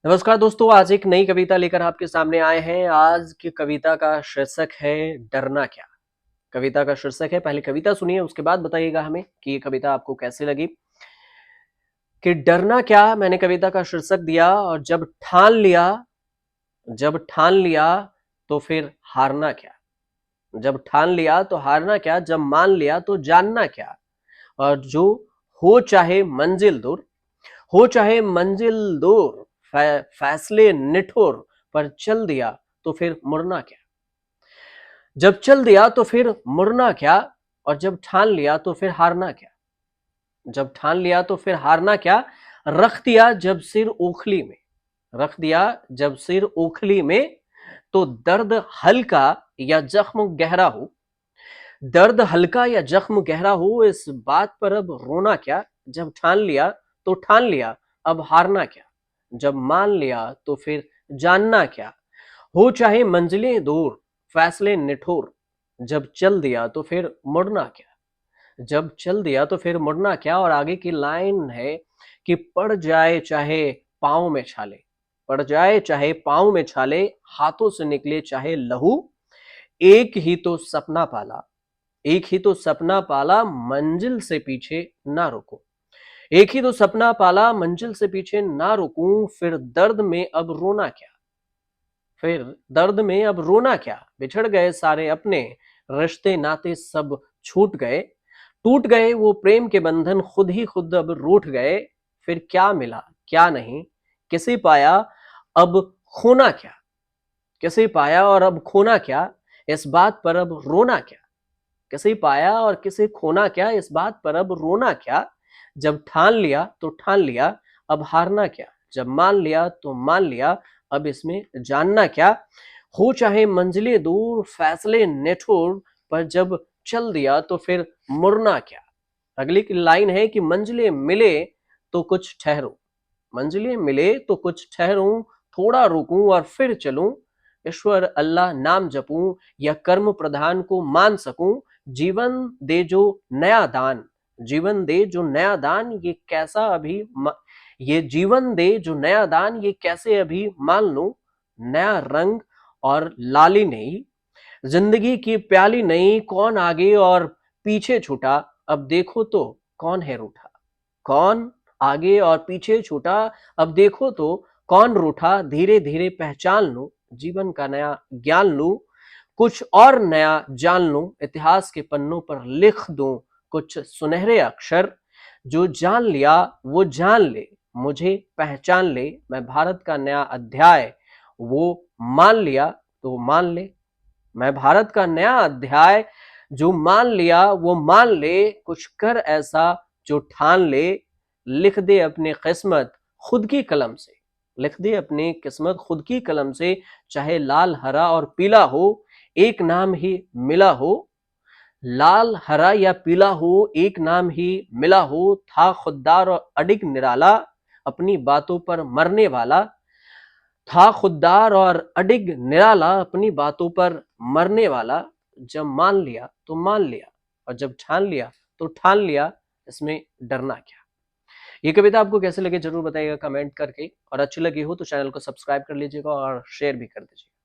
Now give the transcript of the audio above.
नमस्कार दोस्तों, आज एक नई कविता लेकर आपके सामने आए हैं। आज की कविता का शीर्षक है डरना क्या। कविता का शीर्षक है, पहले कविता सुनिए उसके बाद बताइएगा हमें कि ये कविता आपको कैसी लगी। कि डरना क्या, मैंने कविता का शीर्षक दिया। और जब ठान लिया तो फिर हारना क्या। जब ठान लिया तो हारना क्या, जब मान लिया तो जानना क्या। और जो हो चाहे मंजिल दूर, हो चाहे मंजिल दूर, फैसले निठुर, पर चल दिया तो फिर मुड़ना क्या। जब चल दिया तो फिर मुड़ना क्या, और जब ठान लिया तो फिर हारना क्या। जब ठान लिया तो फिर हारना क्या, रख दिया जब सिर ओखली में, रख दिया जब सिर ओखली में, तो दर्द हल्का या जख्म गहरा हो, दर्द हल्का या जख्म गहरा हो, इस बात पर अब रोना क्या। जब ठान लिया तो ठान लिया, अब हारना क्या। जब मान लिया तो फिर जानना क्या। हो चाहे मंजिलें दूर, फैसले निठुर, जब चल दिया तो फिर मुड़ना क्या। जब चल दिया तो फिर मुड़ना क्या। और आगे की लाइन है कि पड़ जाए चाहे पाँव में छाले, पड़ जाए चाहे पाँव में छाले, हाथों से निकले चाहे लहू, एक ही तो सपना पाला, एक ही तो सपना पाला, मंजिल से पीछे ना रुको। एक ही तो सपना पाला, मंजिल से पीछे ना रुकूं, फिर दर्द में अब रोना क्या। फिर दर्द में अब रोना क्या। बिछड़ गए सारे अपने, रिश्ते नाते सब छूट गए, टूट गए वो प्रेम के बंधन, खुद ही खुद अब रूठ गए। फिर क्या मिला क्या नहीं, किसे पाया, अब खोना क्या। किसे पाया और अब खोना क्या, इस बात पर अब रोना क्या। किसे पाया और किसे खोना क्या, इस बात पर अब रोना क्या। जब ठान लिया तो ठान लिया, अब हारना क्या। जब मान लिया तो मान लिया, अब इसमें जानना क्या। हो चाहे मंजिलें दूर, फैसले निठुर, पर जब चल दिया तो फिर मुड़ना क्या। अगली की लाइन है कि मंजिलें मिले तो कुछ ठहरू, मंजिलें मिले तो कुछ ठहरूं, थोड़ा रुकूं और फिर चलूं, ईश्वर अल्लाह नाम जपूं, या कर्म प्रधान को मान सकूं। जीवन दे जो नया दान, जीवन दे जो नया दान, ये कैसा अभी ये जीवन दे जो नया दान, ये कैसे अभी मान लूं। नया रंग और लाली नहीं, जिंदगी की प्याली नहीं, कौन आगे और पीछे छूटा, अब देखो तो कौन है रूठा। कौन आगे और पीछे छूटा, अब देखो तो कौन रूठा। धीरे धीरे पहचान लूं, जीवन का नया ज्ञान लूं, कुछ और नया जान लूं, इतिहास के पन्नों पर लिख दूं कुछ सुनहरे अक्षर। जो जान लिया वो जान ले, मुझे पहचान ले, मैं भारत का नया अध्याय, वो मान लिया तो मान ले। मैं भारत का नया अध्याय, जो मान लिया वो मान ले, कुछ कर ऐसा जो ठान ले। लिख दे अपनी किस्मत खुद की कलम से, लिख दे अपनी किस्मत खुद की कलम से, चाहे लाल हरा और पीला हो, एक नाम ही मिला हो। लाल हरा या पीला हो, एक नाम ही मिला हो, था खुददार और अडिग निराला, अपनी बातों पर मरने वाला। था खुददार और अडिग निराला, अपनी बातों पर मरने वाला। जब मान लिया तो मान लिया, और जब ठान लिया तो ठान लिया, इसमें डरना क्या। ये कविता आपको कैसे लगे जरूर बताइएगा कमेंट करके, और अच्छी लगी हो तो चैनल को सब्सक्राइब कर लीजिएगा और शेयर भी कर दीजिएगा।